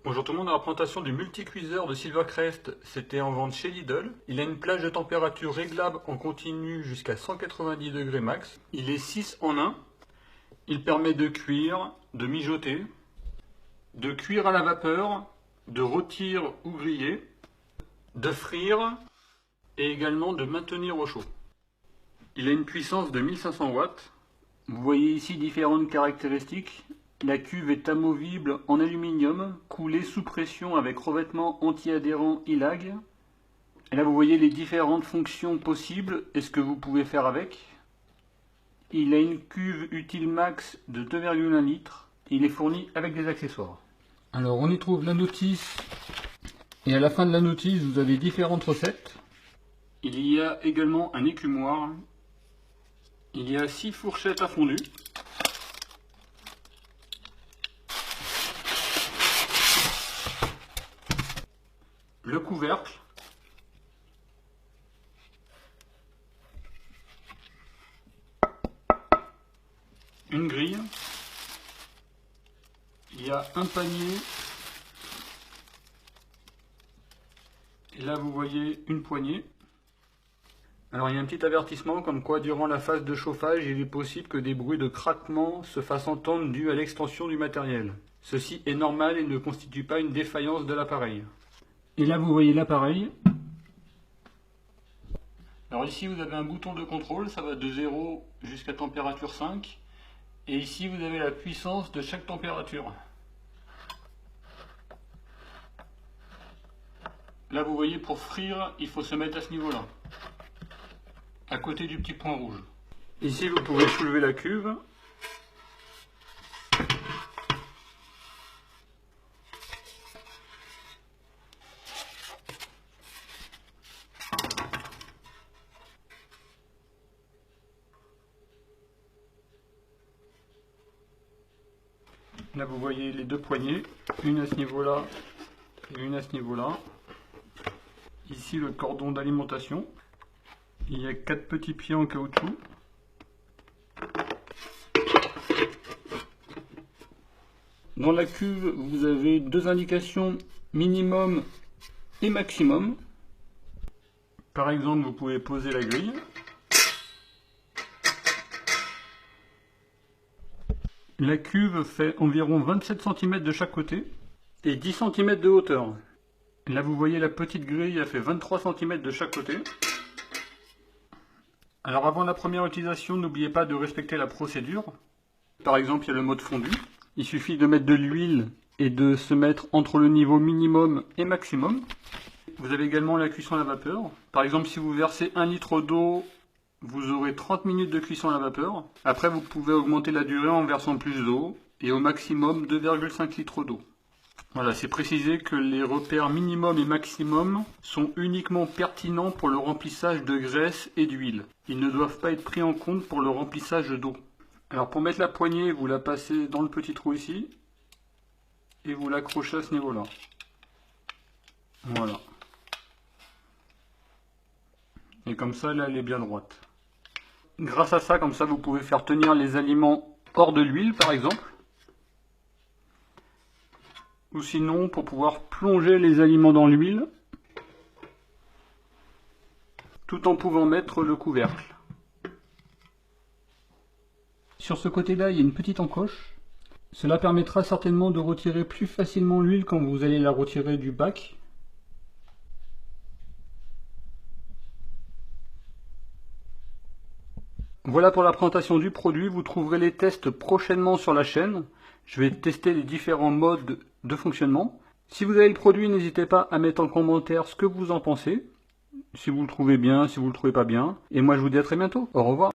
Bonjour tout le monde, à la présentation du multicuiseur de Silvercrest, c'était en vente chez Lidl. Il a une plage de température réglable en continu jusqu'à 190 degrés max. Il est 6 en 1. Il permet de cuire, de mijoter, de cuire à la vapeur, de rôtir ou griller, de frire et également de maintenir au chaud. Il a une puissance de 1500 watts. Vous voyez ici différentes caractéristiques. La cuve est amovible en aluminium, coulée sous pression avec revêtement anti-adhérent ILAG. Et là vous voyez les différentes fonctions possibles et ce que vous pouvez faire avec. Il a une cuve utile max de 2,1 litres. Il est fourni avec des accessoires. Alors on y trouve la notice et à la fin de la notice vous avez différentes recettes. Il y a également un écumoire. Il y a 6 fourchettes à fondu. Le couvercle, une grille, il y a un panier, et là vous voyez une poignée. Alors il y a un petit avertissement comme quoi durant la phase de chauffage il est possible que des bruits de craquement se fassent entendre dus à l'extension du matériel. Ceci est normal et ne constitue pas une défaillance de l'appareil. Et là vous voyez l'appareil. Alors ici vous avez un bouton de contrôle, ça va de 0 jusqu'à température 5. Et ici vous avez la puissance de chaque température. Là vous voyez pour frire, il faut se mettre à ce niveau-là. À côté du petit point rouge. Ici vous pouvez soulever la cuve. Là vous voyez les deux poignées, une à ce niveau-là et une à ce niveau-là. Ici le cordon d'alimentation. Il y a 4 petits pieds en caoutchouc. Dans la cuve, vous avez deux indications minimum et maximum. Par exemple, vous pouvez poser la grille. La cuve fait environ 27 cm de chaque côté et 10 cm de hauteur. Là vous voyez la petite grille, elle fait 23 cm de chaque côté. Alors avant la première utilisation, n'oubliez pas de respecter la procédure. Par exemple, il y a le mode fondu. Il suffit de mettre de l'huile et de se mettre entre le niveau minimum et maximum. Vous avez également la cuisson à la vapeur. Par exemple, si vous versez 1 litre d'eau, vous aurez 30 minutes de cuisson à la vapeur. Après, vous pouvez augmenter la durée en versant plus d'eau et au maximum 2,5 litres d'eau. Voilà, c'est précisé que les repères minimum et maximum sont uniquement pertinents pour le remplissage de graisse et d'huile. Ils ne doivent pas être pris en compte pour le remplissage d'eau. Alors pour mettre la poignée, vous la passez dans le petit trou ici et vous l'accrochez à ce niveau-là. Voilà. Et comme ça, là, elle est bien droite. Grâce à ça, comme ça, vous pouvez faire tenir les aliments hors de l'huile, par exemple. Ou sinon, pour pouvoir plonger les aliments dans l'huile, tout en pouvant mettre le couvercle. Sur ce côté-là, il y a une petite encoche. Cela permettra certainement de retirer plus facilement l'huile quand vous allez la retirer du bac. Voilà pour la présentation du produit, vous trouverez les tests prochainement sur la chaîne. Je vais tester les différents modes de fonctionnement. Si vous avez le produit, n'hésitez pas à mettre en commentaire ce que vous en pensez. Si vous le trouvez bien, si vous le trouvez pas bien. Et moi je vous dis à très bientôt. Au revoir.